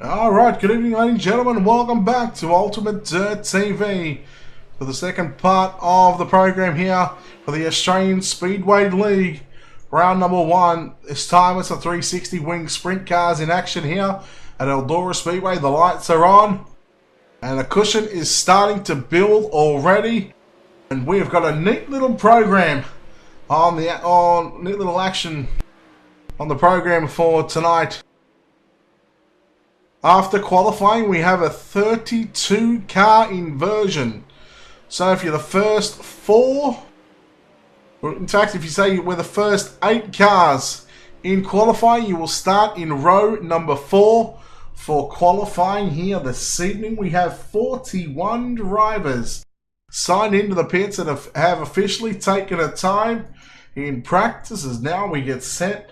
Alright, good evening ladies and gentlemen, welcome back to Ultimate Dirt TV for the second part of the program here for the Australian Speedway League. Round number 1, this time it's the 360 wing sprint cars in action here at Eldora Speedway. The lights are on and the cushion is starting to build already, and we've got a neat little program neat little action on the program for tonight. After qualifying, we have a 32 car inversion. So if you're the first 4, or in fact if you say we're the first 8 cars in qualifying, you will start in row number 4 for qualifying here this evening. We have 41 drivers signed into the pits that have officially taken a time in practice, as now we get set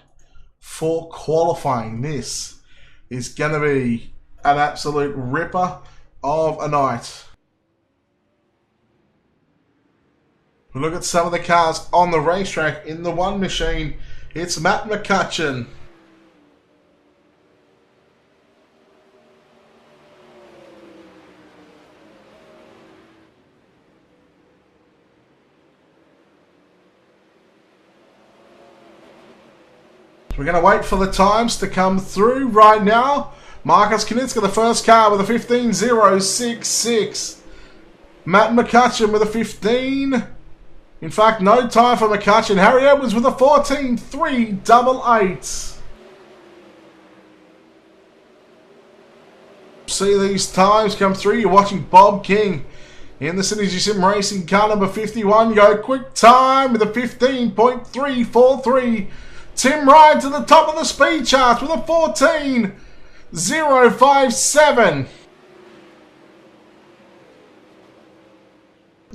for qualifying. This is going to be an absolute ripper of a night. We look at some of the cars on the racetrack. In the one machine, it's Matt McCutcheon. We're going to wait for the times to come through right now. Marcus Knitska, the first car with a 15.066. Matt McCutcheon with a 15. In fact, no time for McCutcheon. Harry Edwards with a 14.388. See these times come through. You're watching Bob King in the Synergy Sim Racing car number 51. Go quick time with a 15.343. Tim Ryan to the top of the speed charts with a 14.057.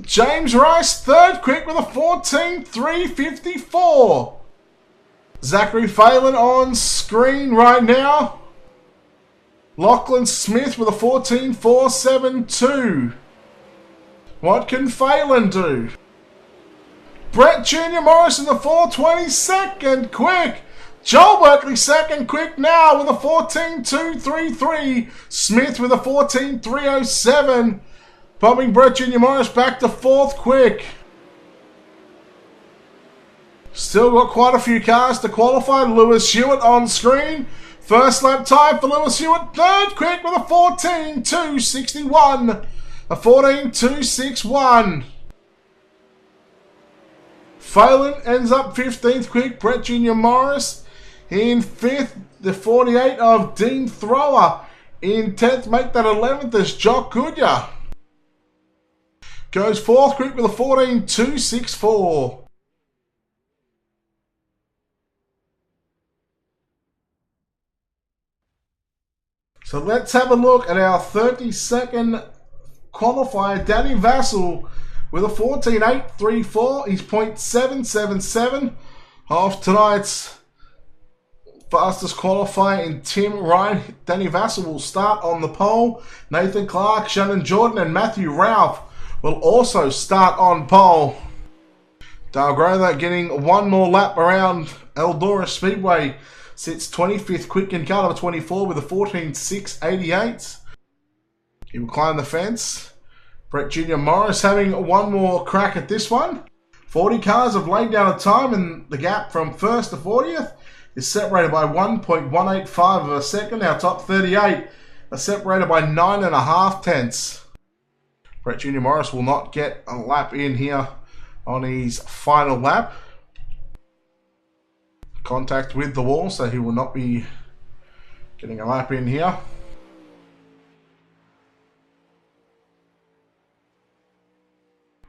James Rice third quick with a 14.354. Zachary Phelan on screen right now. Lachlan Smith with a 14.472. What can Phelan do? Brett Jr. Morris in the 422nd quick. Joel Berkeley second quick now with a 14.233. Smith with a 14.307. Bumping Brett Jr. Morris back to 4th quick. Still got quite a few cars to qualify. Lewis Hewitt on screen. First lap time for Lewis Hewitt. Third quick with a 14.261. A 14.261. Phelan ends up 15th quick. Brett Jr. Morris in 5th. The 48 of Dean Thrower in 10th. Make that 11th as Jock Goodyear. Goes 4th quick with a 14.264. So let's have a look at our 32nd qualifier, Danny Vassell, with a 14.834. He's 0.777 of tonight's fastest qualifier in Tim Ryan. Danny Vassell will start on the pole. Nathan Clark, Shannon Jordan and Matthew Ralph will also start on pole. Dale Grother getting one more lap around Eldora Speedway. Sits 25th quick in car number 24 with a 14.688. He will climb the fence. Brett Jr. Morris having one more crack at this one. 40 cars have laid down a time, and the gap from 1st to 40th is separated by 1.185 of a second. Our top 38 are separated by 9.5 tenths. Brett Jr. Morris will not get a lap in here on his final lap. Contact with the wall, so he will not be getting a lap in here.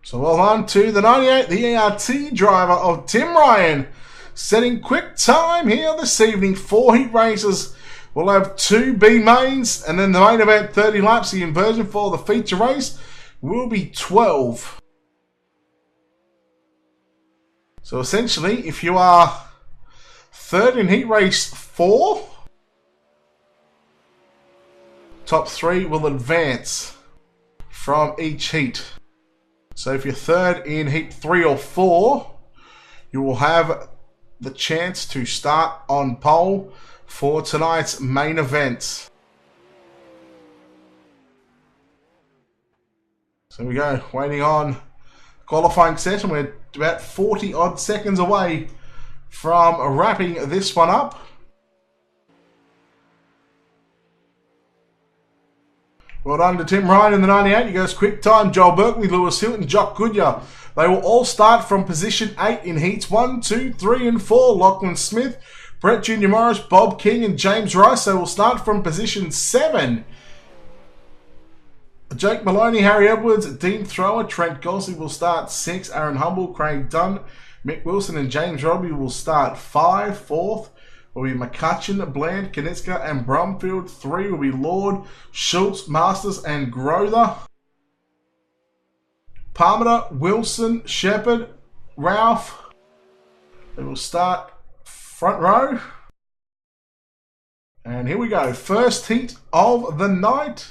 So well done to the 98, the ART driver of Tim Ryan, setting quick time here this evening. 4 heat races. We'll have 2 B mains, and then the main event 30 laps. The inversion for the feature race will be 12. So essentially, if you are third in heat race 4, top 3 will advance from each heat. So if you're third in heat 3 or 4, you will have the chance to start on pole for tonight's main event. So we go, waiting on qualifying session. We're about 40 odd seconds away from wrapping this one up. Well done to Tim Ryan in the 98. He goes quick time. Joel Berkeley, Lewis Hilton, Jock Goodyear. They will all start from position 8 in heats 1, 2, 3 and 4. Lachlan Smith, Brett Junior Morris, Bob King and James Rice. They will start from position 7. Jake Maloney, Harry Edwards, Dean Thrower, Trent Gosling will start 6. Aaron Humble, Craig Dunn, Mick Wilson and James Robbie will start 5. 4th will be McCutcheon, Bland, Kanitzka and Brumfield. 3 will be Lord, Schultz, Masters and Grother. Parmenter, Wilson, Shepherd, Ralph. They will start front row. And here we go. First heat of the night.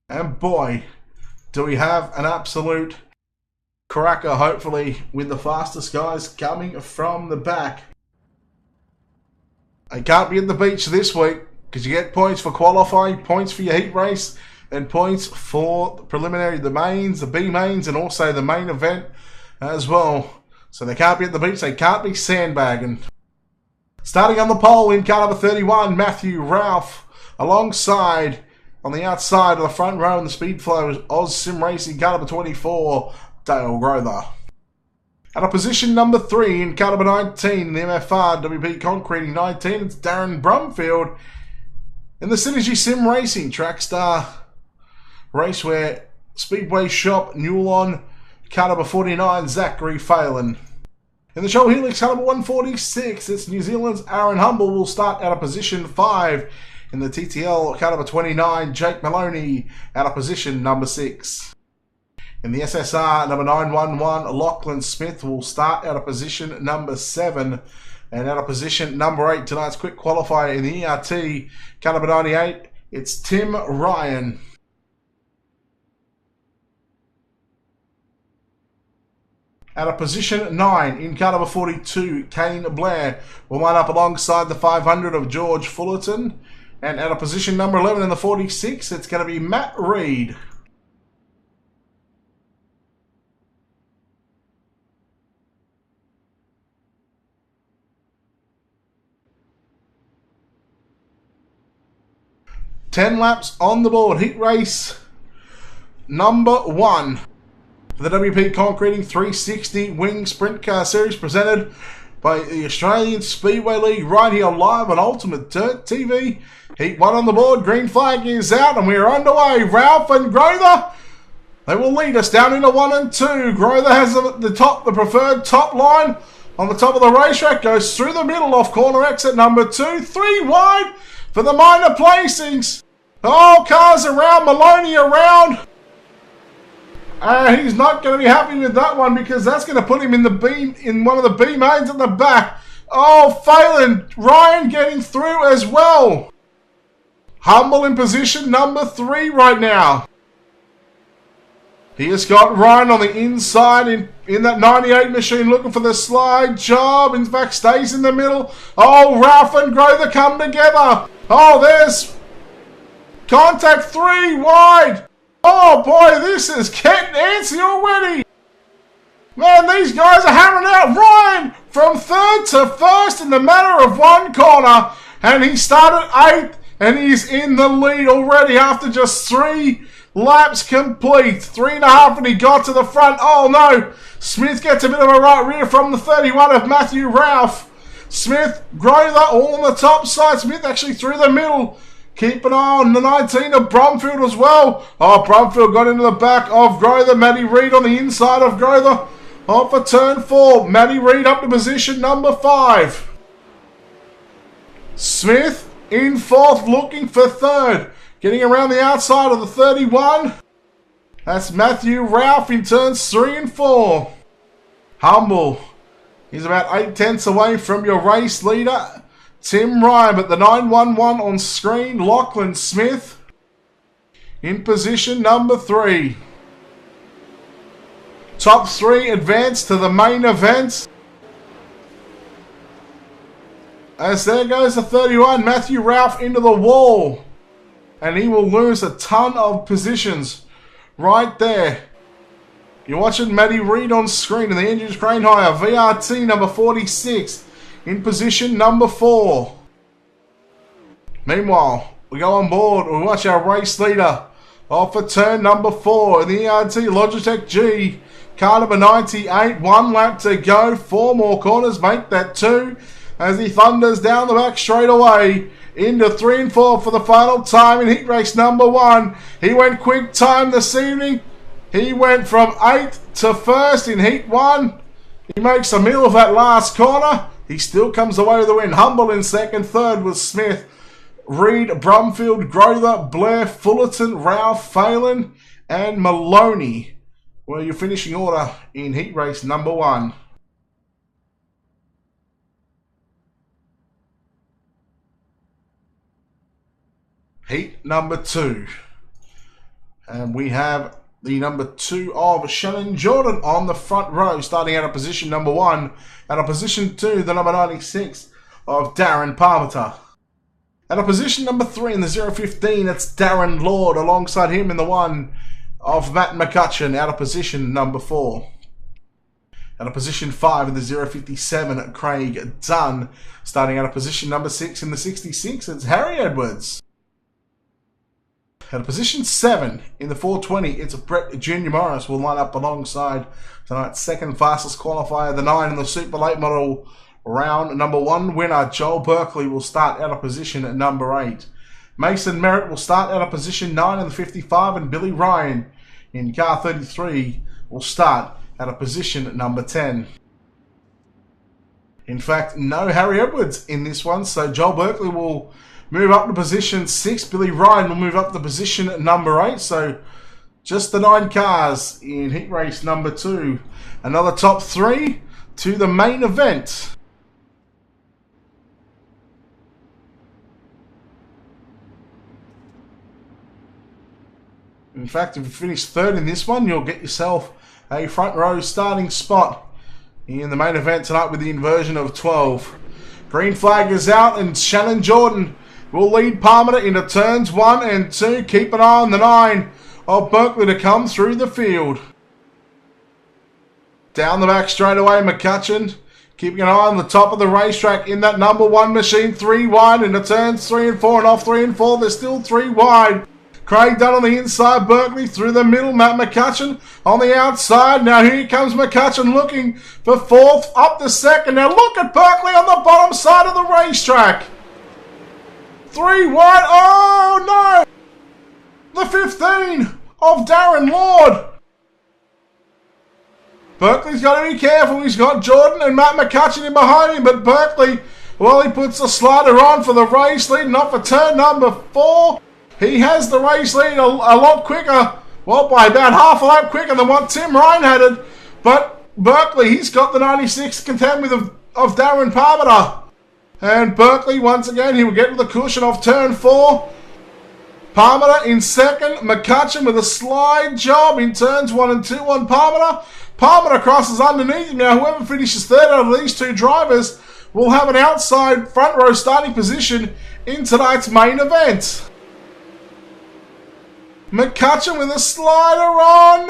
And boy, do we have an absolute cracker, hopefully, with the fastest guys coming from the back. They can't be at the beach this week because you get points for qualifying, points for your heat race, and points for the preliminary, the mains, the B mains, and also the main event as well. So they can't be at the beach, they can't be sandbagging. Starting on the pole in car number 31, Matthew Ralph, alongside on the outside of the front row in the speed flow is Oz Sim Racing, car number 24, Dale Grother. At a position number 3 in car number 19 in the MFR WP Concreting 19, it's Darren Brumfield. In the Synergy Sim Racing Trackstar Raceware Speedway Shop Newlon, car number 49, Zachary Phelan. In the Show Helix car number 146, it's New Zealand's Aaron Humble will start at a position 5. In the TTL car number 29, Jake Maloney at a position number 6. In the SSR number 911, Lachlan Smith will start at a position number 7. And at a position number 8, tonight's quick qualifier in the ERT car number 98, it's Tim Ryan. At a position 9 in car number 42, Kane Blair will line up alongside the 500 of George Fullerton. And at a position number 11 in the 46, it's going to be Matt Reed. Ten laps on the board. Heat race number 1 for the WP Concreting 360 Wing Sprint Car Series, presented by the Australian Speedway League, right here live on Ultimate Dirt TV. Heat 1 on the board, green flag is out, and we're underway. Ralph and Grother, they will lead us down into 1 and 2. Grother has the preferred top line on the top of the racetrack, goes through the middle off corner exit number 2. 3 wide for the minor placings. Oh, cars around, Maloney around. He's not going to be happy with that one because that's going to put him in the B, in one of the B mains at the back. Oh, Phelan, Ryan getting through as well. Humble in position number 3 right now. He has got Ryan on the inside in that 98 machine looking for the slide job. In fact, stays in the middle. Oh, Ralph and Grother come together. Oh, there's contact 3 wide. Oh boy, this is getting antsy already. Man, these guys are hammering out. Ryan from 3rd to 1st in the matter of 1 corner. And he started 8th and he's in the lead already after just 3 laps complete. 3.5 and he got to the front. Oh no, Smith gets a bit of a right rear from the 31 of Matthew Ralph. Smith, Grother all on the top side. Smith actually through the middle. Keep an eye on the 19 of Brumfield as well. Oh, Brumfield got into the back of Grother. Matty Reid on the inside of Grother. Off for turn 4. Matty Reid up to position number 5. Smith in 4th, looking for 3rd. Getting around the outside of the 31. That's Matthew Ralph in turns 3 and 4. Humble. He's about 8/10 away from your race leader, Tim Ryan, but the 911 on screen, Lachlan Smith in position number 3. Top 3 advance to the main event. As there goes the 31, Matthew Ralph into the wall. And he will lose a ton of positions right there. You're watching Matty Reid on screen and the engine's crane higher. VRT number 46 in position number 4. Meanwhile, we go on board. We watch our race leader off for turn number 4 in the ERT Logitech G. Car number 98. 1 lap to go. 4 more corners make that 2 as he thunders down the back straight away into 3 and 4 for the final time in heat race number 1. He went quick time this evening. He went from 8th to 1st in Heat 1. He makes a meal of that last corner. He still comes away with the win. Humble in 2nd. 3rd was Smith, Reed, Brumfield, Grother, Blair, Fullerton, Ralph, Phelan and Maloney were your finishing order in Heat Race number 1. Heat number 2. And we have the number 2 of Shannon Jordan on the front row, starting out of position number 1. Out of position 2, the number 96 of Darren Parmenter. Out of position number 3 in the 015, it's Darren Lord. Alongside him in the 1 of Matt McCutcheon. Out of position number 4. Out of position 5 in the 057, Craig Dunn. Starting out of position number 6 in the 66, it's Harry Edwards. At position 7 in the 420, it's Brett Junior Morris will line up alongside tonight's 2nd fastest qualifier, the 9 in the Super Late Model round number 1 winner. Joel Berkeley will start out of position at number 8. Mason Merritt will start out of position 9 in the 55, and Billy Ryan in car 33 will start out of position at number 10. In fact, no Harry Edwards in this one, so Joel Berkeley will move up to position 6. Billy Ryan will move up to position number 8. So just the 9 cars in heat race number 2. Another top 3 to the main event. In fact, if you finish 3rd in this one, you'll get yourself a front row starting spot in the main event tonight with the inversion of 12. Green flag is out and Shannon Jordan will lead Parmenter into turns 1 and 2. Keep an eye on the 9 of Berkeley to come through the field. Down the back straight away, McCutcheon keeping an eye on the top of the racetrack in that number 1 machine. 3 wide into turns 3 and 4, and off 3 and 4. They're still 3 wide. Craig Dunn on the inside, Berkeley through the middle, Matt McCutcheon on the outside. Now here comes McCutcheon looking for 4th, up to 2nd. Now look at Berkeley on the bottom side of the racetrack. 3 wide. Oh no! The 15 of Darren Lord. Berkeley's got to be careful. He's got Jordan and Matt McCutcheon in behind him, but Berkeley, well, he puts the slider on for the race lead, and off for turn number 4. He has the race lead a lot quicker, well, by about half a lap quicker than what Tim Ryan had it. But Berkeley, he's got the 96 to contend with of Darren Parmenter. And Berkeley, once again, he will get to the cushion off turn 4. Parmenter in 2nd. McCutcheon with a slide job in turns 1 and 2 on Parmenter. Parmenter crosses underneath him. Now, whoever finishes 3rd out of these 2 drivers will have an outside front row starting position in tonight's main event. McCutcheon with a slider on.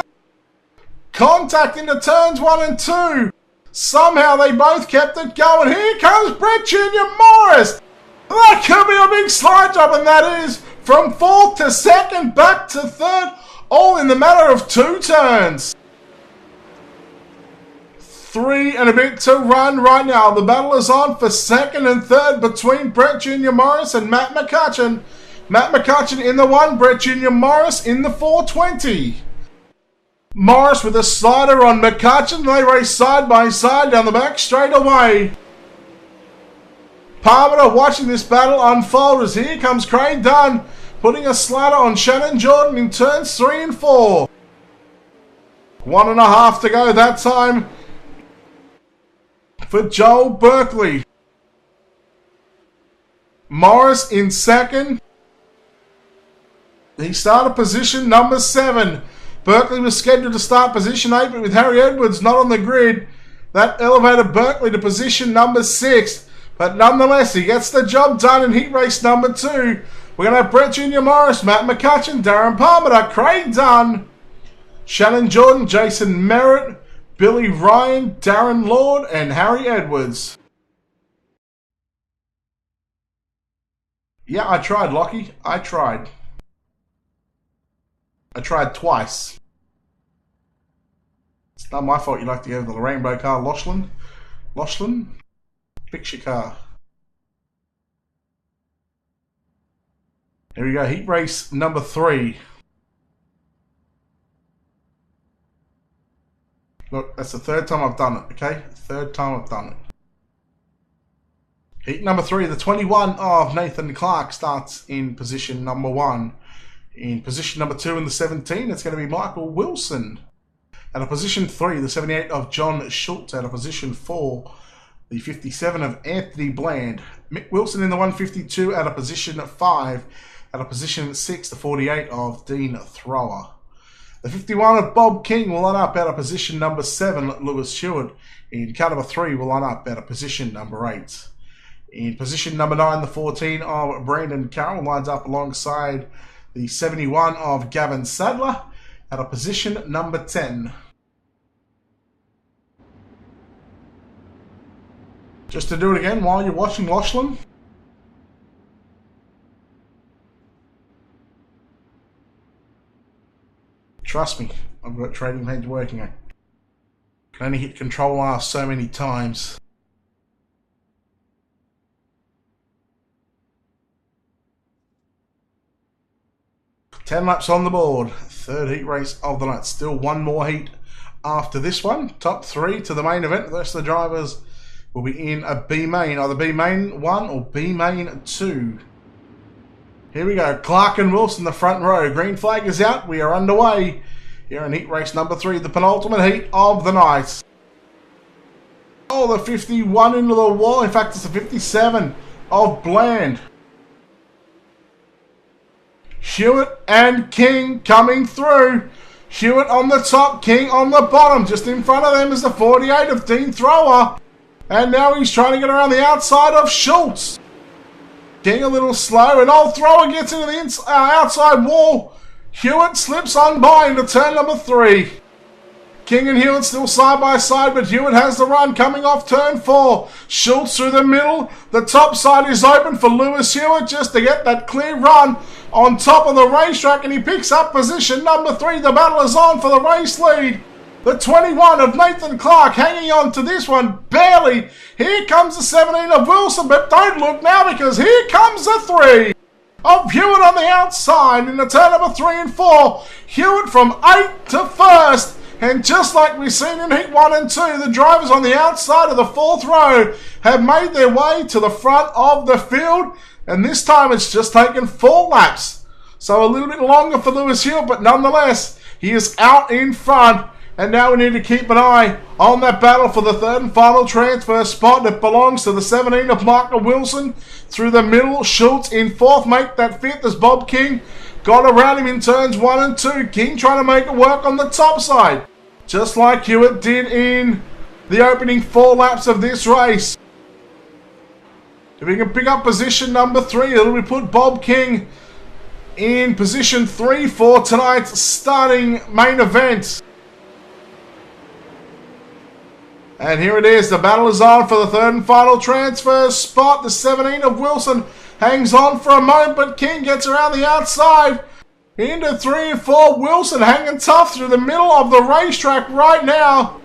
Contact into turns 1 and 2. Somehow they both kept it going. Here comes Brett Junior Morris. That could be a big slide job, and that is from 4th to 2nd, back to 3rd, all in the matter of 2 turns. 3 and a bit to run right now. The battle is on for 2nd and 3rd between Brett Junior Morris and Matt McCutcheon. Matt McCutcheon in the 1, Brett Junior Morris in the 420. Morris with a slider on McCutcheon. They race side by side down the back straight away. Parmenter watching this battle unfold as here comes Craig Dunn putting a slider on Shannon Jordan in turns 3 and 4. 1.5 to go that time for Joel Berkeley. Morris in 2nd. He started position number 7. Berkeley was scheduled to start position 8, but with Harry Edwards not on the grid, that elevated Berkeley to position number 6. But nonetheless, he gets the job done in heat race number 2. We're going to have Brett Junior Morris, Matt McCutcheon, Darren Parmenter, Craig Dunn, Shannon Jordan, Jason Merritt, Billy Ryan, Darren Lord, and Harry Edwards. Yeah, I tried, Lockie. I tried. I tried twice. It's not my fault you like to go with the rainbow car, Lachlan. Lachlan, fix your car. Here we go, heat race number 3. Look, that's the 3rd time I've done it, okay? 3rd time I've done it. Heat number 3, the 21 of Nathan Clark starts in position number 1. In position number 2 in the 17, it's going to be Michael Wilson. Out of position 3, the 78 of John Schultz. Out of position 4, the 57 of Anthony Bland. Mick Wilson in the 152 out of position 5. Out of position 6, the 48 of Dean Thrower. The 51 of Bob King will line up out of position number 7, Lewis Hewitt. In car number 3 will line up out of position number 8. In position number 9, the 14 of Brandon Carroll lines up alongside the 71 of Gavin Sadler out of position number 10. Just to do it again while you're watching Lachlan. Trust me, I've got trading hands working. I can only hit Control R so many times. Ten laps on the board. 3rd heat race of the night. Still one more heat after this one. Top 3 to the main event. The rest of the drivers will be in a B main. Either B main 1 or B main 2. Here we go. Clark and Wilson, the front row. Green flag is out. We are underway here in heat race number 3. The penultimate heat of the night. Oh, the 51 into the wall. In fact, it's the 57 of Bland. Hewitt and King coming through. Hewitt on the top, King on the bottom. Just in front of them is the 48 of Dean Thrower. And now he's trying to get around the outside of Schultz. King a little slow, and old Thrower gets into the outside wall. Hewitt slips on by into turn number 3. King and Hewitt still side by side, but Hewitt has the run coming off turn 4. Schultz through the middle. The top side is open for Lewis Hewitt just to get that clear run on top of the racetrack, and he picks up position number 3. The battle is on for the race lead. The 21 of Nathan Clark hanging on to this one barely. Here comes the 17 of Wilson, but don't look now because here comes the 3 of Hewitt on the outside in the turn number 3 and 4. Hewitt from 8 to 1st. And just like we've seen in heat 1 and 2, the drivers on the outside of the 4th row have made their way to the front of the field. And this time it's just taken 4 laps. So a little bit longer for Lewis Hewitt, but nonetheless, he is out in front. And now we need to keep an eye on that battle for the 3rd and final transfer spot that belongs to the 17 of Michael Wilson. Through the middle, Schultz in 4th, make that 5th as Bob King got around him in turns 1 and 2. King trying to make it work on the top side, just like Hewitt did in the opening 4 laps of this race. If we can pick up position number 3, it'll put Bob King in position 3 for tonight's starting main event. And here it is. The battle is on for the 3rd and final transfer spot. The 17 of Wilson hangs on for a moment, but King gets around the outside into 3 and 4. Wilson hanging tough through the middle of the racetrack right now.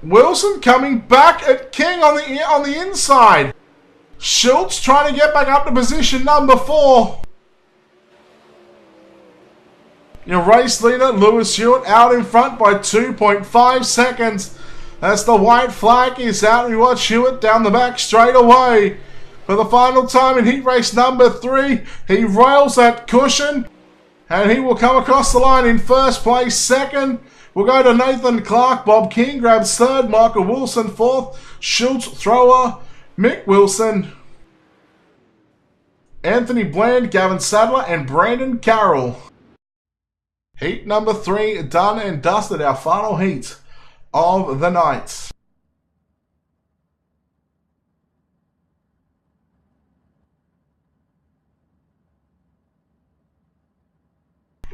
Wilson coming back at King on the inside. Schultz trying to get back up to position number 4. Your race leader, Lewis Hewitt, out in front by 2.5 seconds. As the white flag is out, we watch Hewitt down the back straight away. For the final time in heat race number 3, he rails that cushion, and he will come across the line in 1st place. 2nd, we'll go to Nathan Clark. Bob King grabs 3rd, Michael Wilson 4th, Schultz, Thrower, Mick Wilson, Anthony Bland, Gavin Sadler, and Brandon Carroll. Heat number 3 done and dusted, our final heat of the night.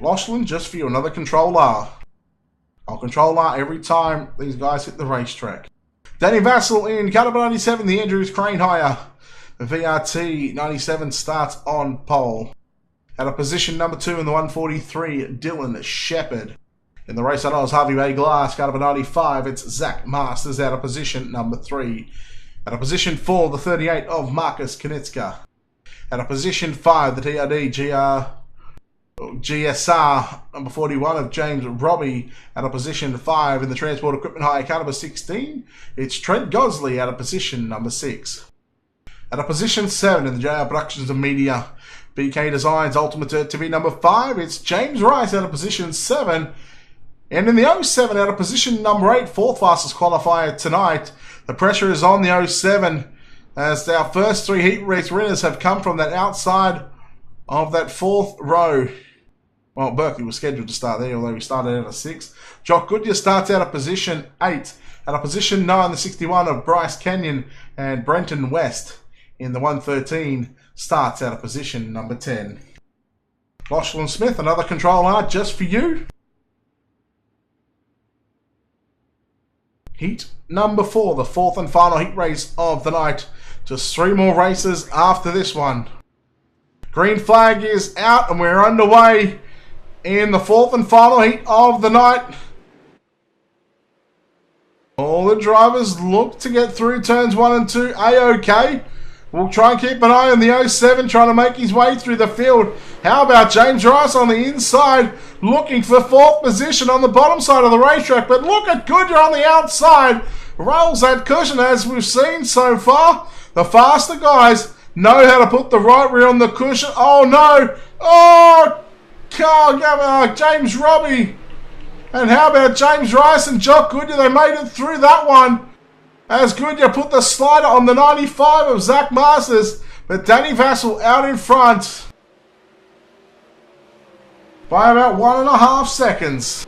Lachlan, just for you, another controller. I'll controller every time these guys hit the racetrack. Danny Vassell in caliber 97, the Andrews Crane hire. The VRT 97 starts on pole. At a position number 2 in the 143, Dylan Shepherd. In the race, I know it's Harvey Bay Glass, caliber 95, it's Zach Masters out of position number 3. At a position 4, the 38 of Marcus Konieczka. At a position 5, the TRD GSR number 41 of James Robbie. At a position 5 in the Transport Equipment Hire caliber 16, it's Trent Gosley at a position number 6. At a position 7 in the JR Productions and Media BK Designs Ultimate TV number 5, it's James Rice out of position 7. And in the 07 out of position number 8, 4th fastest qualifier tonight, the pressure is on the 07 as our first 3 heat race winners have come from that outside of that 4th row. Well, Berkeley was scheduled to start there, although he started out of 6. Jock Goodyear starts out of position 8. At a position 9, the 61 of Bryce Kenyon, and Brenton West in the 113 starts out of position number 10. Lachlan Smith, another controller just for you. Heat number 4, the 4th and final heat race of the night. Just 3 more races after this one. Green flag is out and we're underway in the 4th and final heat of the night. All the drivers look to get through turns 1 and 2 A-OK. We'll try and keep an eye on the 07 trying to make his way through the field. How about James Rice on the inside looking for 4th position on the bottom side of the racetrack. But look at Goodyear on the outside. Rolls that cushion as we've seen so far. The faster guys know how to put the right rear on the cushion. Oh no! Oh! James Robbie. And how about James Rice and Jock Goodyear? They made it through that one. As Goodyear put the slider on the 95 of Zach Masters. But Danny Vassell out in front by about 1.5 seconds.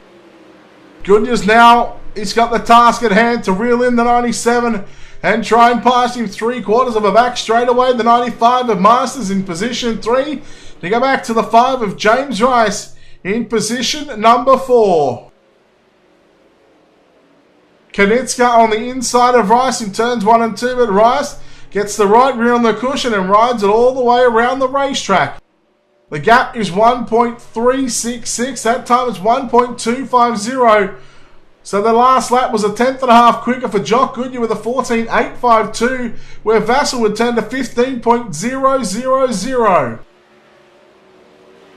Goodyear's now, he's got the task at hand to reel in the 97 and try and pass him 3/4 of a back straight away. The 95 of Masters in position 3 to go back to the 5 of James Rice in position number 4. Konieczka on the inside of Rice in turns 1 and 2, but Rice gets the right rear on the cushion and rides it all the way around the racetrack. The gap is 1.366. That time it's 1.250. So the last lap was a 1/10.5 quicker for Jock Goodyear with a 14.852, where Vassell would turn to 15.000.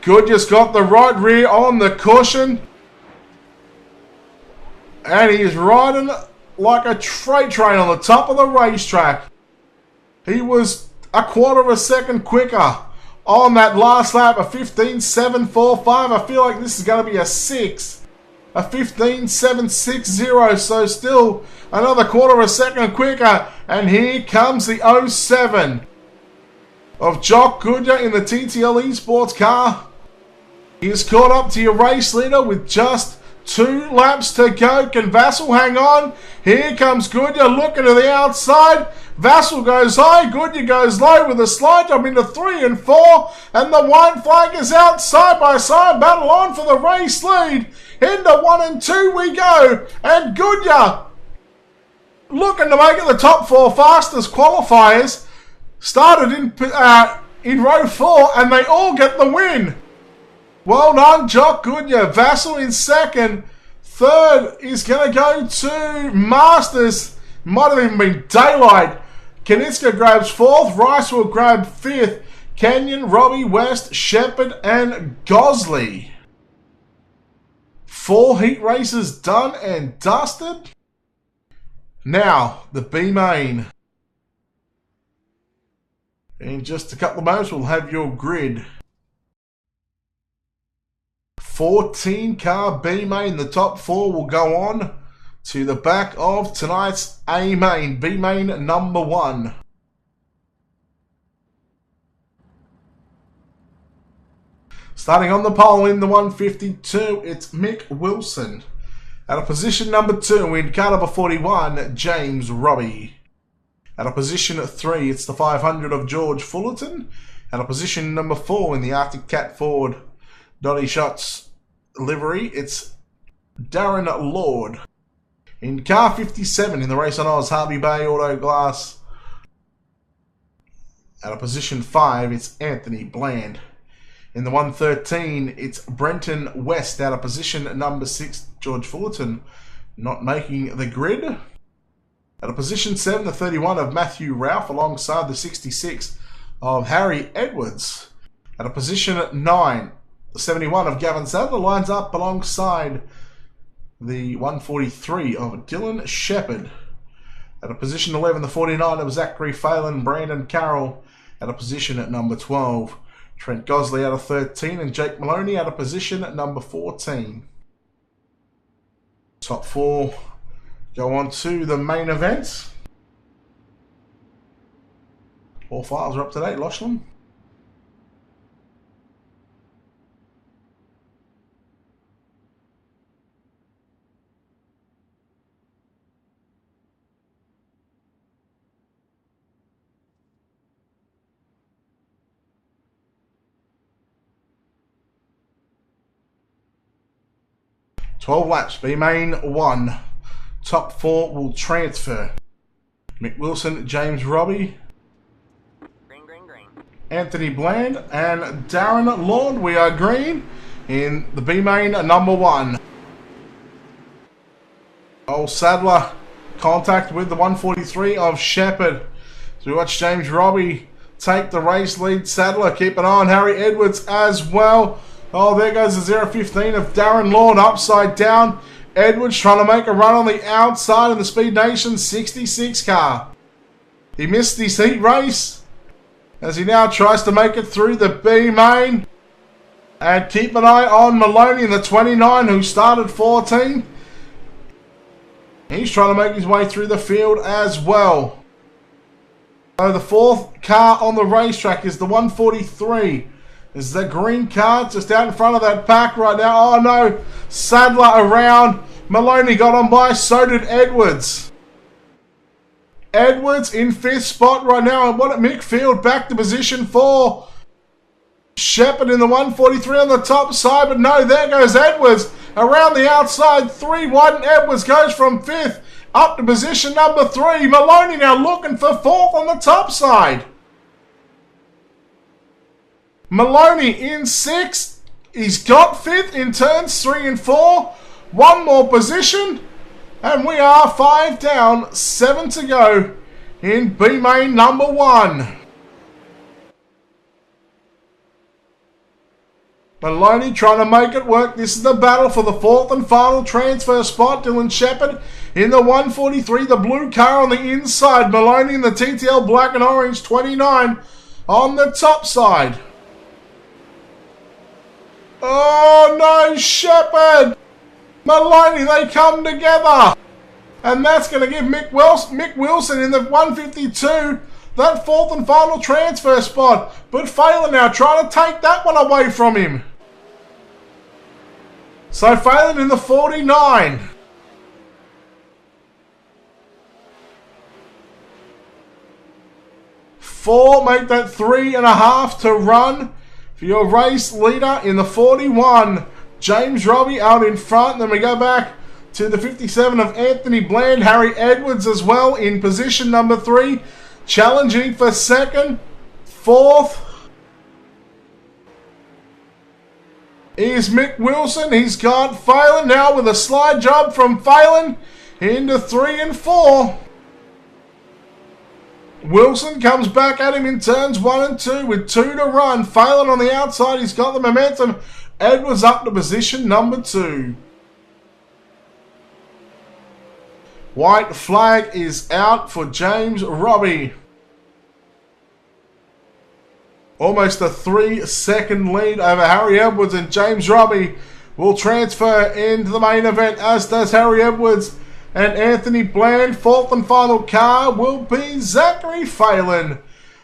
Goodyear's got the right rear on the cushion. And he's riding like a freight train on the top of the racetrack. He was 1/4 second quicker on that last lap, a 15.745. I feel like this is going to be a 6. A 15.760, so still another 1/4 second quicker. And here comes the 07 of Jock Goodyear in the TTL Esports car. He's caught up to your race leader with just 2 laps to go. Can Vassell hang on? Here comes Goodyear looking to the outside. Vassell goes high, Goodyear goes low with a slide jump into 3 and 4. And the white flag is out, side by side, battle on for the race lead. Into 1 and 2 we go. And Goodyear looking to make it the top 4 fastest qualifiers. Started in row 4 and they all get the win. Well done, Jock Goodyear. Vassell in second. Third is going to go to Masters. Might have even been daylight. Konieczka grabs 4th. Rice will grab 5th. Kenyon, Robbie, West, Shepherd, and Gosley. 4 heat races done and dusted. Now, the B main. In just a couple of moments, we'll have your grid. 14 car B main. The top 4 will go on to the back of tonight's A main. B main number 1. Starting on the pole in the 152, it's Mick Wilson. At a position number 2 in caliber 41, James Robbie. At a position 3, it's the 500 of George Fullerton. At a position number 4 in the Arctic Cat Ford, Donny Shots livery, it's Darren Lord. In car 57 in the race on Oz, Harvey Bay Auto Glass. Out of position 5, it's Anthony Bland. In the 113, it's Brenton West. Out of position number 6, George Fullerton, not making the grid. Out of position 7, the 31 of Matthew Ralph, alongside the 66 of Harry Edwards. Out of position 9, the 71 of Gavin Sadler lines up alongside the 143 of Dylan Shepherd. At a position 11, the 49 of Zachary Phelan, Brandon Carroll. At a position at number 12, Trent Gosley out of 13, and Jake Maloney out of position at number 14. Top 4 go on to the main event. All files are up to date, Lachlan. "12 laps, B main 1. Top 4 will transfer. Mick Wilson, James Robbie, Green. Anthony Bland, and Darren Lord. We are green in the B main number 1. Old Sadler, contact with the 143 of Shepherd. So we watch James Robbie take the race lead. Sadler, keep an eye on Harry Edwards as well. Oh, there goes the 0.15 of Darren Lord upside down. Edwards trying to make a run on the outside of the Speed Nation 66 car. He missed his heat race as he now tries to make it through the B main. And keep an eye on Maloney in the 29 who started 14. He's trying to make his way through the field as well. So the 4th car on the racetrack is the 143. This is the green car just out in front of that pack right now. Oh no, Sadler around. Maloney got on by, so did Edwards. Edwards in 5th spot right now. And what at Mick Field back to position 4. Shepherd in the 143 on the top side, but no, there goes Edwards. Around the outside, 3 wide, and Edwards goes from 5th up to position number 3. Maloney now looking for 4th on the top side. Maloney in 6th. He's got 5th in turns 3 and 4. One more position. And we are 5 down, 7 to go in B main number 1. Maloney trying to make it work. This is the battle for the 4th and final transfer spot. Dylan Shepherd in the 143, the blue car on the inside. Maloney in the TTL black and orange 29 on the top side. Oh no, Shepherd! Maloney, they come together! And that's going to give Mick Wilson in the 152 that 4th and final transfer spot. But Phelan now trying to take that one away from him. So Phelan in the 49. Four, make that 3.5 to run. For your race leader in the 41, James Robbie out in front. Then we go back to the 57 of Anthony Bland. Harry Edwards as well in position number 3. Challenging for 2nd. 4th is Mick Wilson. He's got Phelan now with a slide job from Phelan into 3 and 4. Wilson comes back at him in turns 1 and 2 with 2 to run. Phelan on the outside. He's got the momentum. Edwards up to position number 2. White flag is out for James Robbie. Almost a 3-second lead over Harry Edwards, and James Robbie will transfer into the main event, as does Harry Edwards. And Anthony Bland, 4th and final car will be Zachary Phelan.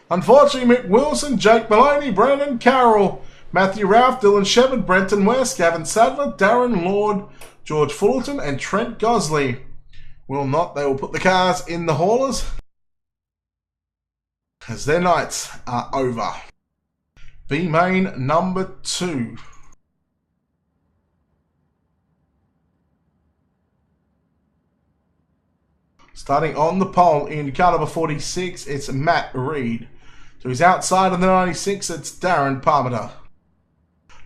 Unfortunately, Mick Wilson, Jake Maloney, Brandon Carroll, Matthew Ralph, Dylan Shepherd, Brenton West, Gavin Sadler, Darren Lord, George Fullerton, and Trent Gosley will not. They will put the cars in the haulers as their nights are over. B main number 2. Starting on the pole in car number 46, it's Matt Reed. To his outside of the 96, it's Darren Parmenter.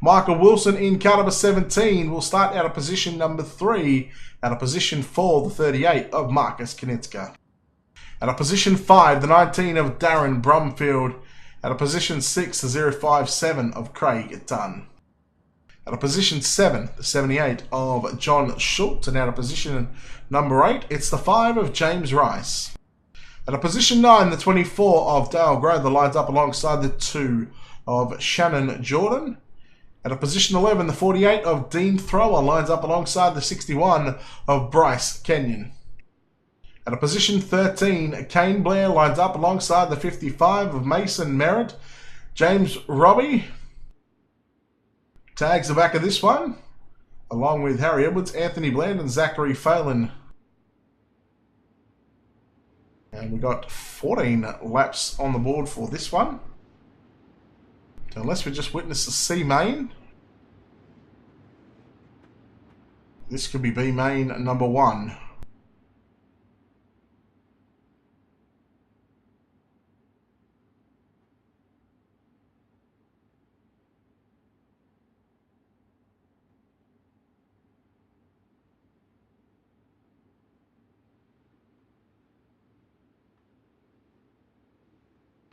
Michael Wilson in car number 17 will start out of position number 3, out of position 4, the 38 of Marcus Kanitzka. Out of position 5, the 19 of Darren Brumfield. Out of position 6, the 057 of Craig Dunn. Out of position 7, the 78 of John Schultz. And out of position number 8, it's the 5 of James Rice. Out of position 9, the 24 of Dale Grother lines up alongside the 2 of Shannon Jordan. Out of position 11, the 48 of Dean Thrower lines up alongside the 61 of Bryce Kenyon. Out of position 13, Kane Blair lines up alongside the 55 of Mason Merritt. James Robbie tags the back of this one, along with Harry Edwards, Anthony Bland, and Zachary Phelan. And we got 14 laps on the board for this one. So unless we just witnessed the C main, this could be B main number 1.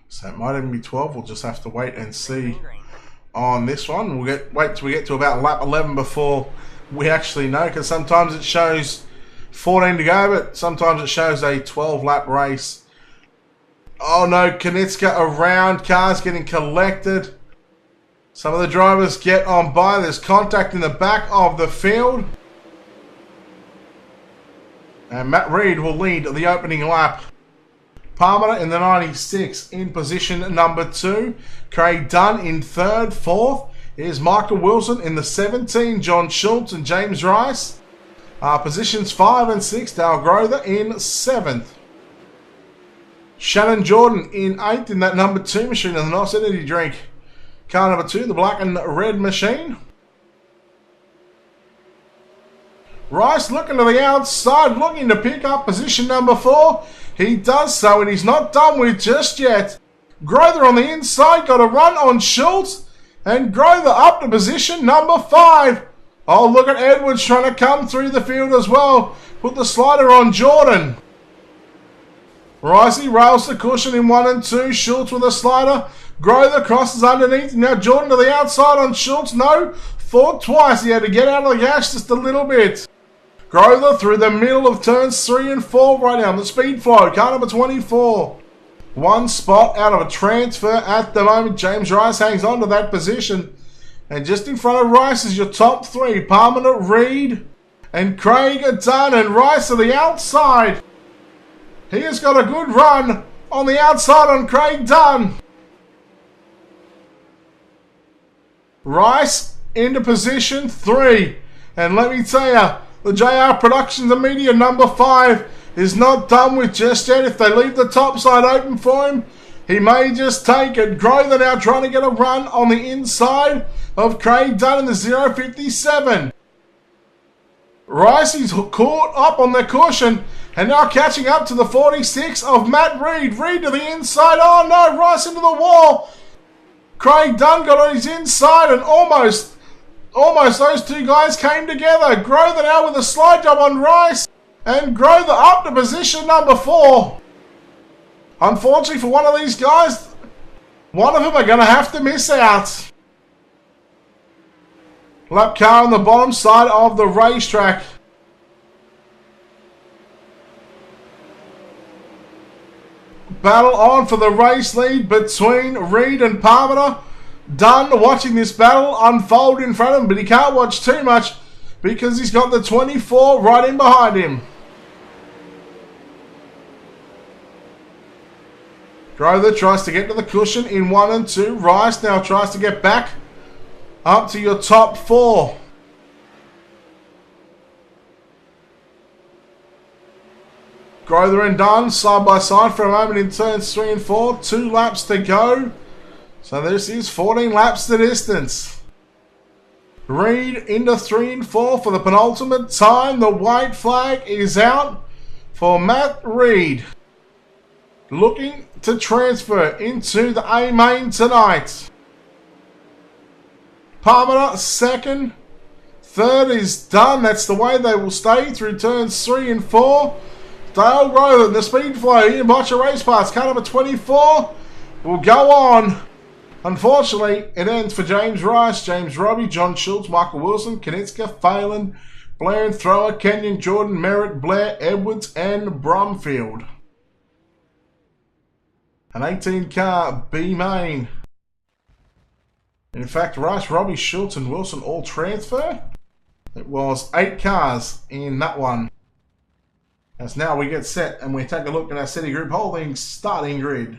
So it might even be 12. We'll just have to wait and see on this one. We'll wait till we get to about lap 11 before we actually know, because sometimes it shows 14 to go, but sometimes it shows a 12-lap race. Oh no, Kanitzka around, cars getting collected. Some of the drivers get on by. There's contact in the back of the field. And Matt Reed will lead the opening lap. Parmenter in the 96 in position number 2. Craig Dunn in 3rd. 4th is Michael Wilson in the 17. John Schultz and James Rice. Positions 5 and 6. Dale Grother in 7th. Shannon Jordan in 8th in that number 2 machine of the Nice Energy Drink. Car number 2, the black and red machine. Rice looking to the outside, looking to pick up position number 4. He does so, and he's not done with just yet. Grother on the inside, got a run on Schultz, and Grother up to position number 5. Oh, look at Edwards trying to come through the field as well. Put the slider on Jordan. Ricey rails the cushion in 1 and 2. Schultz with a slider. Grother crosses underneath. Now Jordan to the outside on Schultz. No, thought twice. He had to get out of the gas just a little bit. Grother through the middle of turns 3 and 4 right now. The speed flow, car number 24. 1 spot out of a transfer at the moment. James Rice hangs on to that position. And just in front of Rice is your top 3. Parmenter, Reed, and Craig Dunn. And Rice to the outside. He has got a good run on the outside on Craig Dunn. Rice into position 3. And let me tell you, the JR Productions and Media number 5 is not done with just yet. If they leave the top side open for him, he may just take it. Grother now trying to get a run on the inside of Craig Dunn in the 057. Rice is caught up on the cushion and now catching up to the 46 of Matt Reed. Reed to the inside. Oh no, Rice into the wall. Craig Dunn got on his inside and almost those two guys came together. Grother now with a slide job on Rice. And Grother up to position number 4. Unfortunately for one of these guys, one of them are going to have to miss out. Lap car on the bottom side of the racetrack. Battle on for the race lead between Reed and Parmenter. Dunn watching this battle unfold in front of him, but he can't watch too much because he's got the 24 right in behind him. Grother tries to get to the cushion in 1 and 2. Rice now tries to get back up to your top 4. Grother and Dunn side by side for a moment in turns 3 and 4. 2 laps to go. So this is 14 laps the distance. Reed into 3 and 4 for the penultimate time. The white flag is out for Matt Reed. Looking to transfer into the A main tonight. Parmenter second. Third is done. That's the way they will stay through turns 3 and 4. Dale Grover, the Speedway in Botcha Race Parts, car number 24, will go on. Unfortunately, it ends for James Rice, James Robbie, John Schultz, Michael Wilson, Kanitska, Phelan, Blair and Thrower, Kenyon, Jordan, Merritt, Blair, Edwards, and Brumfield. An 18-car B main. In fact, Rice, Robbie, Schultz, and Wilson all transfer. It was 8 cars in that one. As now we get set and we take a look at our City Group Holdings starting grid.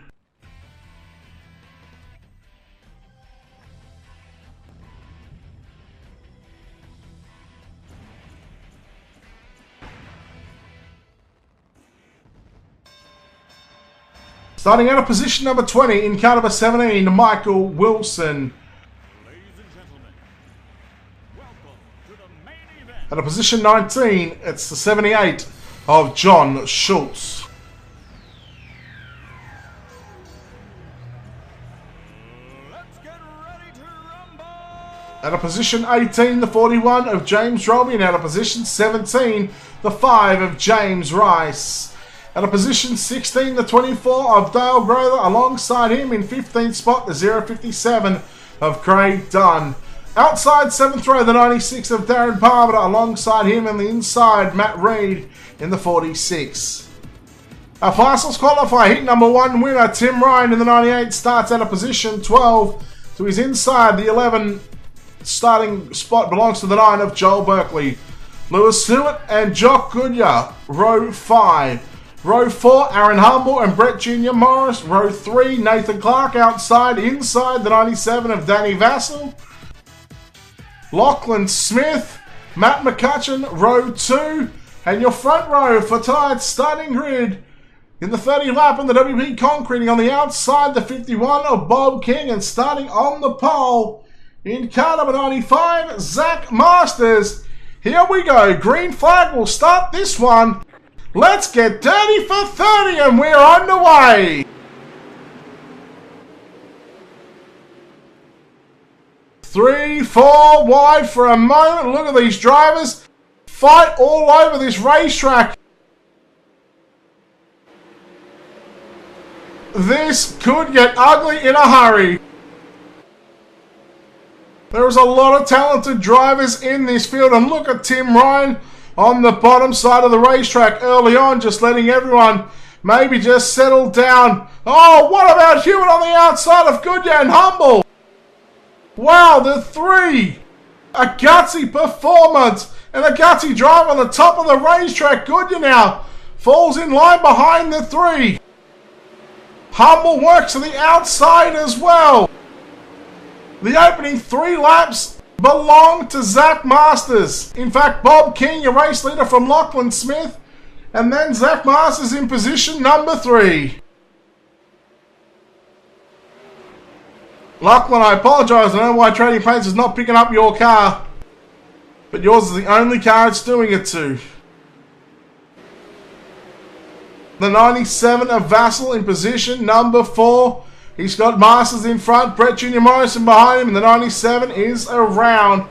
Starting out of position number 20 in car number 17, Michael Wilson. At a position 19, it's the 78 of John Schultz. At a position 18, the 41 of James Roby. And at a position 17, the 5 of James Rice. At a position 16, the 24 of Dale Grover. Alongside him in 15th spot, the 057 of Craig Dunn. Outside 7th row, the 96 of Darren Parmenter. Alongside him in the inside, Matt Reed in the 46. Our Fastest qualify heat number 1 winner, Tim Ryan in the 98, starts at a position 12. To his inside, the 11 starting spot belongs to the 9 of Joel Berkeley. Lewis Stewart and Jock Goodyear, row 5. Row 4, Aaron Humble and Brett Jr. Morris. Row 3, Nathan Clark outside. Inside, the 97 of Danny Vassell. Lachlan Smith, Matt McCutcheon, row 2. And your front row for tonight's starting grid. In the 30 lap in the WP Concreting on the outside, the 51 of Bob King. And starting on the pole in car number 95, Zach Masters. Here we go. Green flag will start this one. Let's get dirty for 30 and we're underway. Three, 4 wide for a moment. Look at these drivers fight all over this racetrack. This could get ugly in a hurry. There is a lot of talented drivers in this field, and look at Tim Ryan on the bottom side of the racetrack early on, just letting everyone maybe just settle down. Oh, what about Hewitt on the outside of Goodyear and Humble? Wow, the 3. A gutsy performance and a gutsy drive on the top of the racetrack. Goodyear now falls in line behind the 3. Humble works to the outside as well. The opening 3 laps belong to Zach Masters. In fact, Bob King, your race leader from Lachlan Smith, and then Zach Masters in position number 3. Lachlan, I apologise. I don't know why Trading Paints is not picking up your car, but yours is the only car it's doing it to. The 97 of Vassell in position number 4. He's got Masters in front, Brett Jr. Morrison behind him, and the 97 is around.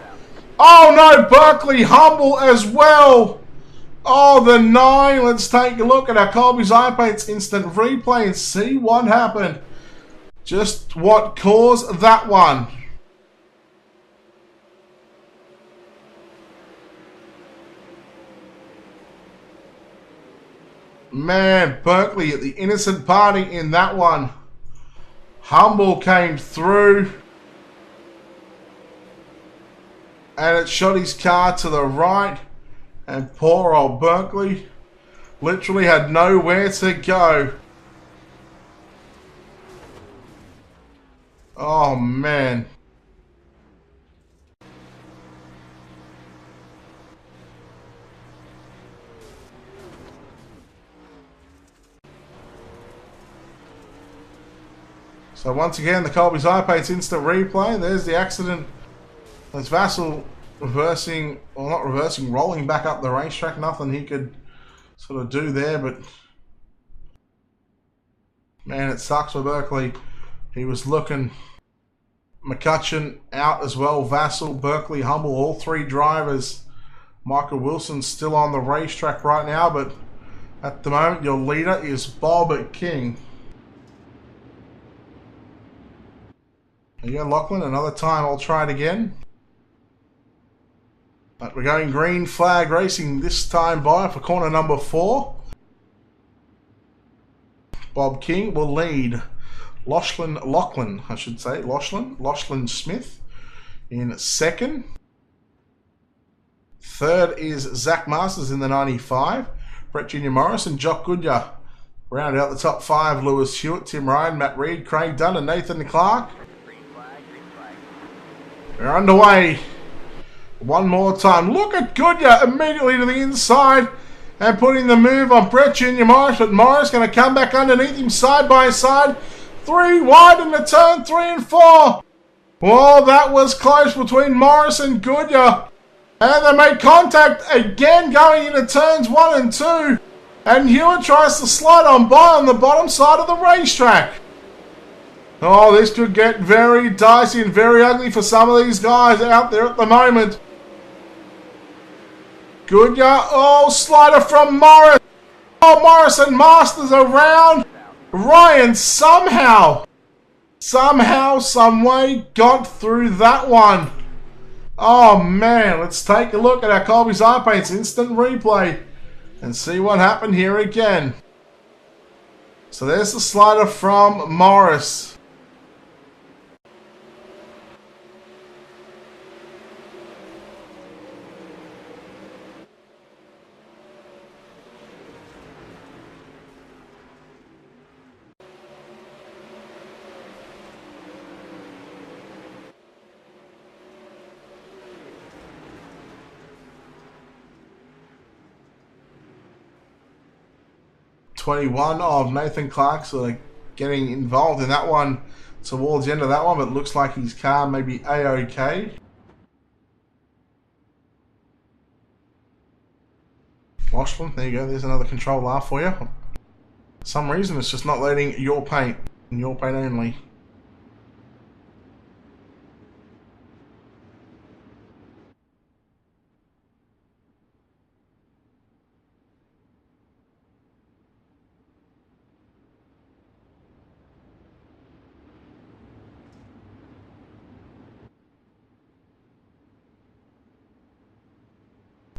Oh no, Berkeley Humble as well. Oh, the 9. Let's take a look at our Colby's Eye Paints instant replay and see what happened. Just what caused that one. Man, Berkeley at the innocent party in that one. Humble came through and it shot his car to the right, and poor old Berkeley literally had nowhere to go. Oh man. So once again, the Colby's Eye Paints instant replay. There's the accident. There's Vassell reversing, or not reversing, rolling back up the racetrack. Nothing he could sort of do there, but man, it sucks for Berkeley. He was looking. McCutcheon out as well. Vassal, Berkeley, Humble, all three drivers. Michael Wilson still on the racetrack right now, but at the moment your leader is Bob King. There you go, Lachlan. Another time I'll try it again. But we're going green flag racing this time by for corner number 4. Bob King will lead. Lachlan, I should say. Lachlan Smith in second. Third is Zach Masters in the 95. Brett Jr. Morris and Jock Goodyear. Round out the top 5. Lewis Hewitt, Tim Ryan, Matt Reed, Craig Dunn and Nathan Clark. Green flag, green flag. We're underway. One more time. Look at Goodyear immediately to the inside and putting the move on Brett Jr. Morris. But Morris going to come back underneath him side by side. 3 wide in the turn 3 and 4. Well, that was close between Morris and Goodyear. And they made contact again going into turns 1 and 2. And Hewitt tries to slide on by on the bottom side of the racetrack. Oh, this could get very dicey and very ugly for some of these guys out there at the moment. Goodyear, oh, slider from Morris. Oh, Morris and Masters around. Ryan somehow, some way got through that one. Oh man, let's take a look at our Colby's Eye Paints instant replay and see what happened here again. So there's the slider from Morris. '21 of Nathan Clark sort of getting involved in that one towards the end of that one, but it looks like his car may be A-OK. Lachlan, there you go, there's another control R for you. For some reason it's just not letting your paint, and your paint only.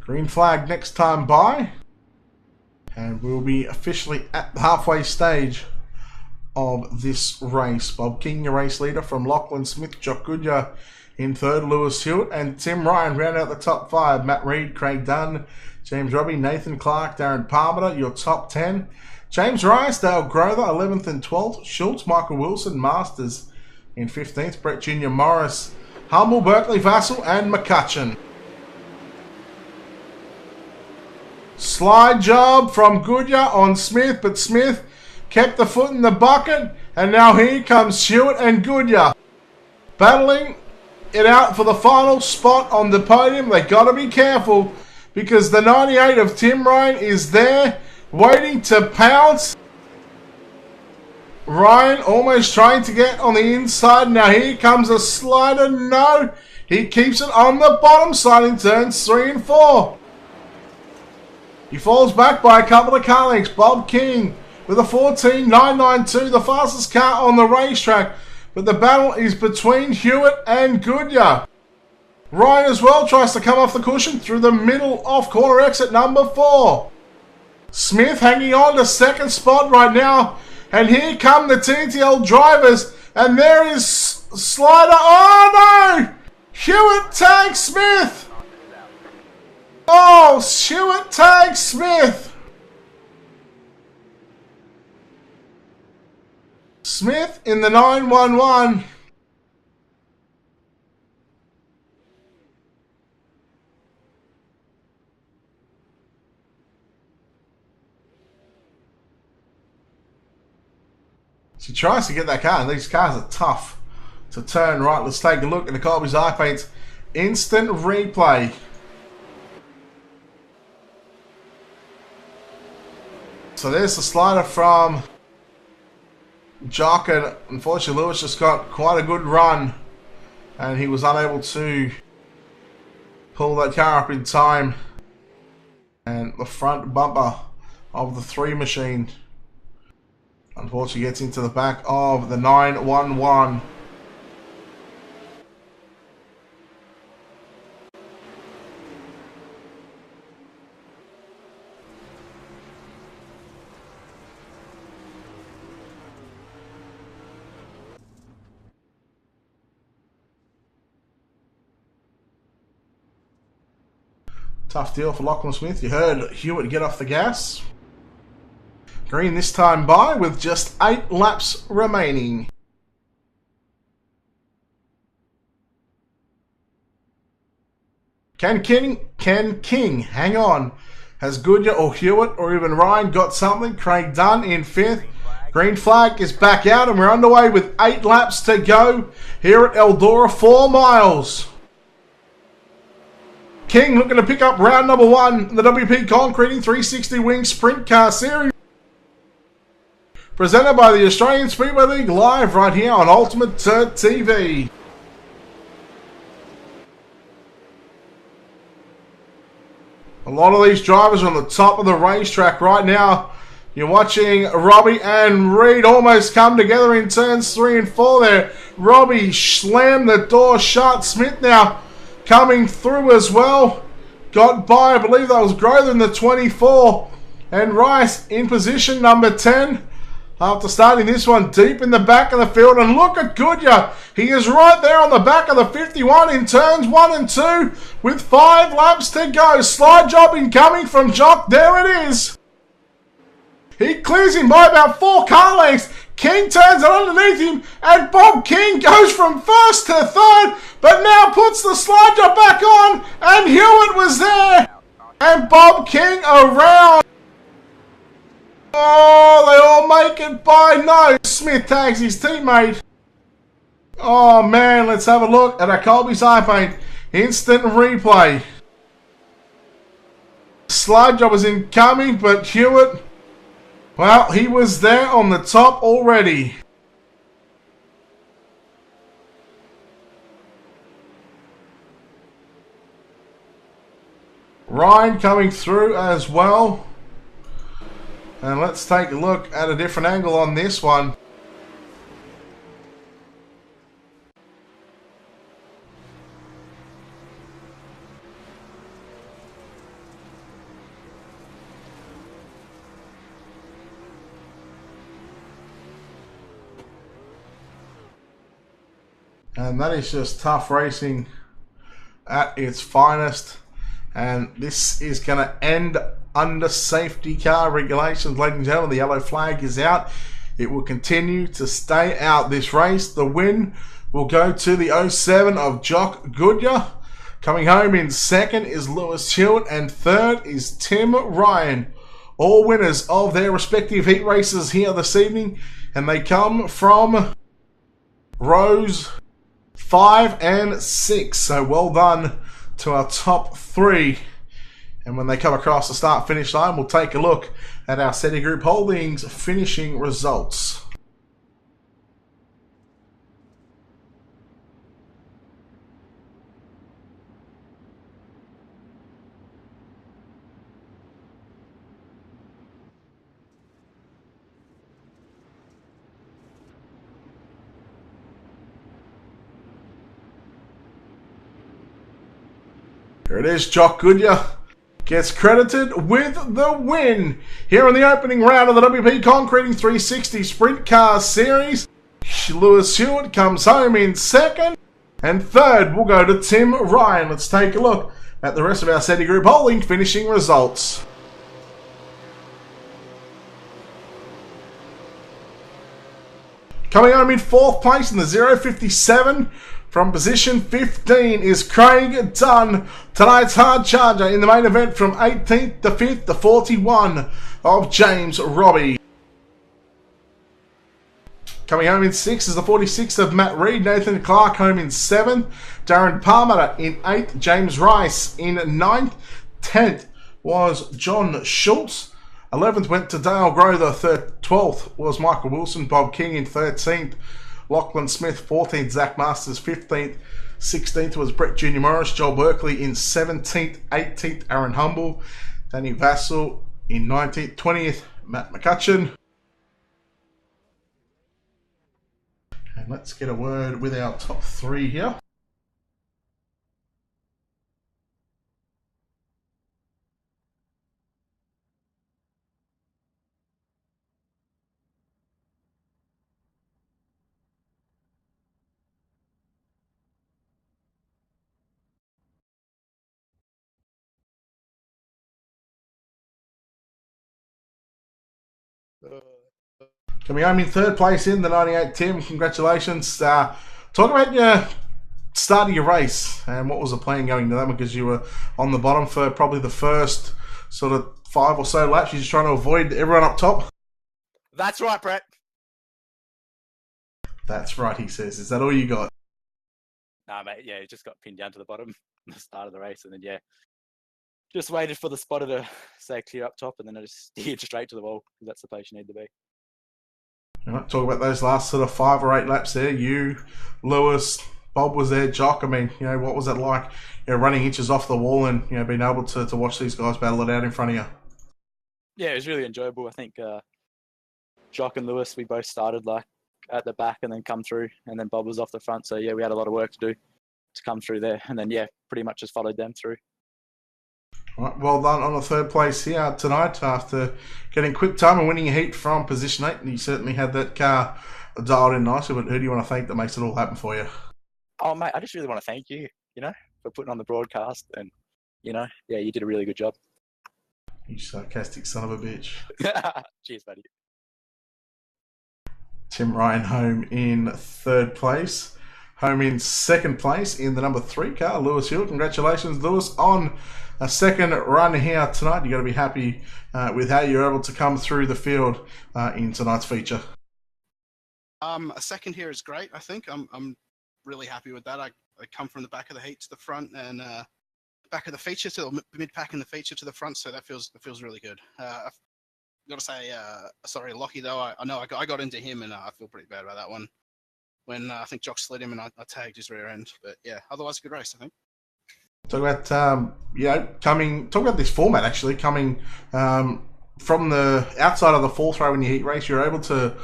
Green flag next time by. And we'll be officially at the halfway stage of this race. Bob King, your race leader, from Lachlan Smith, Jock Goodyear in third, Lewis Hewitt and Tim Ryan round out the top 5. Matt Reed, Craig Dunn, James Robbie, Nathan Clark, Darren Palmer, your top 10. James Rice, Dale Grother, 11th and 12th. Schultz, Michael Wilson, Masters in 15th. Brett Jr. Morris, Humble, Berkeley, Vassal and McCutcheon. Slide job from Goodyear on Smith, but Smith kept the foot in the bucket, and now here comes Hewitt and Goodyear battling it out for the final spot on the podium. They got to be careful because the 98 of Tim Ryan is there waiting to pounce. Ryan almost trying to get on the inside. Now here comes a slider. No, he keeps it on the bottom side in turns 3 and 4. He falls back by a couple of car lengths. Bob King with a 14.992, the fastest car on the racetrack. But the battle is between Hewitt and Goodyear. Ryan as well tries to come off the cushion through the middle off corner exit number 4. Smith hanging on to second spot right now. And here come the TTL drivers. And there is Slider. Oh no! Hewitt tags Smith. Oh, Hewitt tags Smith. Smith in the 911. She tries to get that car, and these cars are tough to turn right. Let's take a look at the Colby's Eye Paints instant replay. So there's the slider from Jock, and unfortunately Lewis just got quite a good run and he was unable to pull that car up in time. And the front bumper of the 3 machine unfortunately gets into the back of the 911. Tough deal for Lachlan Smith. You heard Hewitt get off the gas. Green this time by with just 8 laps remaining. Can King hang on? Has Goodyear or Hewitt or even Ryan got something? Craig Dunn in 5th. Green flag is back out and we're underway with 8 laps to go here at Eldora, 4 miles. King looking to pick up round number 1 in the WP Concreting 360 Wing Sprint Car Series. Presented by the Australian Speedway League live right here on Ultimate Dirt TV. A lot of these drivers are on the top of the racetrack right now. You're watching Robbie and Reed almost come together in turns 3 and 4 there. Robbie slammed the door shut. Smith now coming through as well. Got by, I believe that was Grother in the 24. And Rice in position number 10. After starting this one deep in the back of the field. And look at Goodyear. He is right there on the back of the 51 in turns 1 and 2. With 5 laps to go. Slide job incoming from Jock. There it is. He clears him by about 4 car lengths. King turns it underneath him, and Bob King goes from 1st to 3rd, but now puts the slide job back on, and Hewitt was there, and Bob King around. Oh, they all make it by no. Smith tags his teammate. Oh man, let's have a look at a Colby's eye paint. Instant replay. Slide job was incoming, but Hewitt, well, he was there on the top already. Ryan coming through as well. And let's take a look at a different angle on this one. And that is just tough racing at its finest. And this is going to end under safety car regulations. Ladies and gentlemen, the yellow flag is out. It will continue to stay out this race. The win will go to the 07 of Jock Goodyear. Coming home in 2nd is Lewis Hewitt, and 3rd is Tim Ryan. All winners of their respective heat races here this evening. And they come from rows 5 and 6. So well done to our top 3. And when they come across the start-finish line, we'll take a look at our SETI Group Holdings finishing results. Here it is, Jock Goodyear gets credited with the win here in the opening round of the WP Concreting 360 Sprint Car Series. Lewis Hewitt comes home in 2nd, and 3rd will go to Tim Ryan. Let's take a look at the rest of our SETI Group Holding finishing results. Coming home in 4th place in the 057 from position 15 is Craig Dunn, tonight's hard charger in the main event from 18th to 5th, the 41 of James Robbie. Coming home in 6th is the 46 of Matt Reed, Nathan Clark home in 7th, Darren Palmer in 8th, James Rice in 9th, 10th was John Schultz, 11th went to Dale Grover. 12th was Michael Wilson. Bob King in 13th. Lachlan Smith 14th. Zach Masters 15th. 16th was Brett Junior Morris. Joel Berkeley in 17th. 18th Aaron Humble. Danny Vassell in 19th. 20th Matt McCutcheon. And let's get a word with our top three here. Coming home in third place in the 98 Tim. Congratulations. Talk about your start of your race and what was the plan going to that one, because you were on the bottom for probably the first sort of 5 or so laps. You're just trying to avoid everyone up top. That's right, Brett. That's right, he says. Is that all you got? Nah, mate. Yeah, it just got pinned down to the bottom at the start of the race, and then just waited for the spotter to say clear up top, and then I just steered straight to the wall, because that's the place you need to be. All right, talk about those last sort of 5 or 8 laps there. You, Lewis, Bob was there, Jock. I mean, what was it like, running inches off the wall and, being able to watch these guys battle it out in front of you? Yeah, it was really enjoyable. I think Jock and Lewis, we both started like at the back and then come through, and then Bob was off the front. So, we had a lot of work to do to come through there. And then, pretty much just followed them through. All right, well done on the third place here tonight after getting quick time and winning a heat from position 8. And you certainly had that car dialed in nicely. But who do you want to thank that makes it all happen for you? Oh, mate, I just really want to thank you, for putting on the broadcast. And, you did a really good job. You sarcastic son of a bitch. Cheers, buddy. Tim Ryan home in third place. Home in second place in the number 3 car, Lewis Hill. Congratulations, Lewis, on a second run here tonight. You've got to be happy with how you're able to come through the field in tonight's feature. A second here is great, I think. I'm really happy with that. I come from the back of the heat to the front, and back of the feature to the mid-pack and the feature to the front, so that feels really good. I've got to say, sorry, Lockie, though. I know I got into him, and I feel pretty bad about that one. When I think Jock slid him and I tagged his rear end. But otherwise a good race, I think. Talk about talk about this format actually coming from the outside of the 4th row in your heat race. You're able to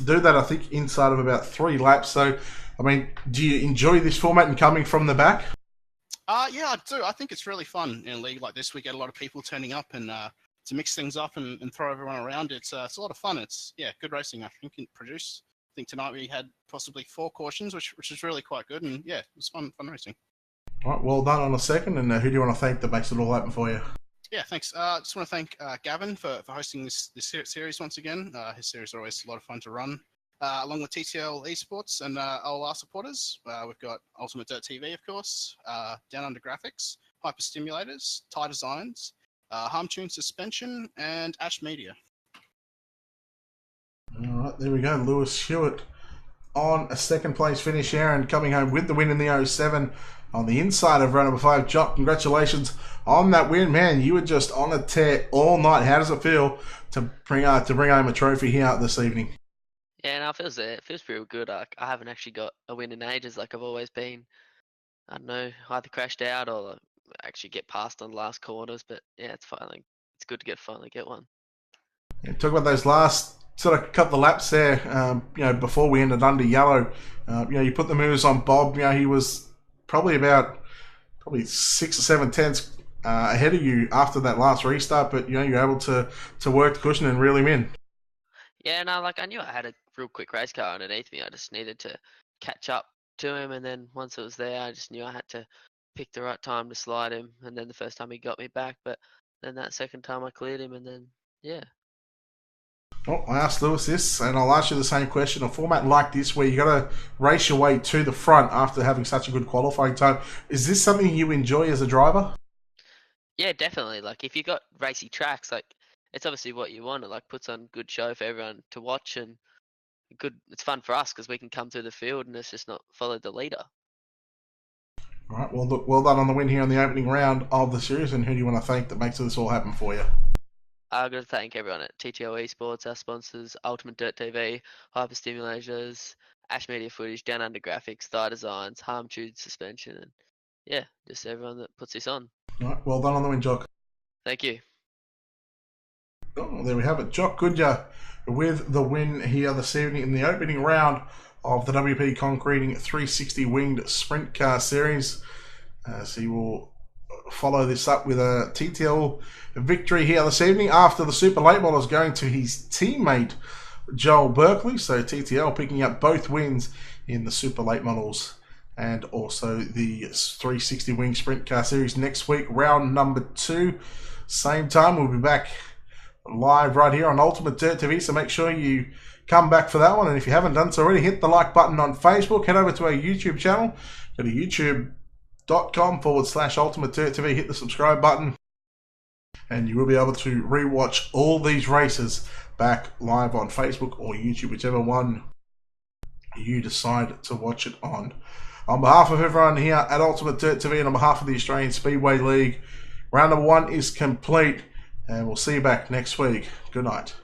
do that, I think, inside of about 3 laps. So, I mean, do you enjoy this format and coming from the back? Yeah, I do. I think it's really fun in a league like this. We get a lot of people turning up, and to mix things up and throw everyone around, it's a lot of fun. It's good racing, I think, and produce. I think tonight we had possibly 4 cautions, which is really quite good, and it was fun racing. All right, well done on the second, and who do you want to thank that makes it all happen for you? Yeah, thanks. Just want to thank Gavin for hosting this series once again. His series are always a lot of fun to run. Along with TTL Esports and OLR supporters, we've got Ultimate Dirt TV, of course, Down Under Graphics, Hyper Stimulators, Tie Designs, Harm Tune Suspension, and Ash Media. All right, there we go. Lewis Hewitt on a second place finish here and coming home with the win in the 07 on the inside of row number 5. Jock, congratulations on that win, man. You were just on a tear all night. How does it feel to bring home a trophy here this evening? Yeah, no, it feels pretty good. I haven't actually got a win in ages. Like I've always been, I don't know, either crashed out or actually get past on the last corners. But it's finally, it's good to finally get one. Yeah, talk about those last sort of couple of laps there, before we ended under yellow. You put the moves on Bob. He was probably 6 or 7 tenths ahead of you after that last restart, but you're able to work the cushion and reel him in. Yeah, no, I knew I had a real quick race car underneath me. I just needed to catch up to him, and then once it was there, I just knew I had to pick the right time to slide him. And then the first time he got me back, but then that second time I cleared him, and then Well, I asked Lewis this, and I'll ask you the same question. A format like this, where you got to race your way to the front after having such a good qualifying time, is this something you enjoy as a driver? Yeah, definitely. If you got racy tracks, it's obviously what you want. It puts on good show for everyone to watch, and it's fun for us because we can come through the field and it's just not follow the leader. All right, well, look, well done on the win here in the opening round of the series, and who do you want to thank that makes this all happen for you? I've got to thank everyone at TTL Esports, our sponsors, Ultimate Dirt TV, Hyper Stimulators, Ash Media Footage, Down Under Graphics, Thigh Designs, Harm Tube Suspension, and yeah, just everyone that puts this on. All right, well done on the win, Jock. Thank you. Oh, there we have it. Jock Goodyear with the win here this evening in the opening round of the WP Concreting 360 Winged Sprint Car Series. So he will follow this up with a TTL victory here this evening after the Super Late Model is going to his teammate Joel Berkeley. So TTL picking up both wins in the Super Late Models and also the 360 Wing Sprint Car Series next week, round number 2. Same time, we'll be back live right here on Ultimate Dirt TV, so make sure you come back for that one. And if you haven't done so already, hit the like button on Facebook, head over to our YouTube channel, go to youtube.com/Ultimate Dirt TV, hit the subscribe button, and you will be able to rewatch all these races back live on Facebook or YouTube, whichever one you decide to watch it on. On behalf of everyone here at Ultimate Dirt TV and on behalf of the Australian Speedway League, round number 1 is complete, and we'll see you back next week. Good night.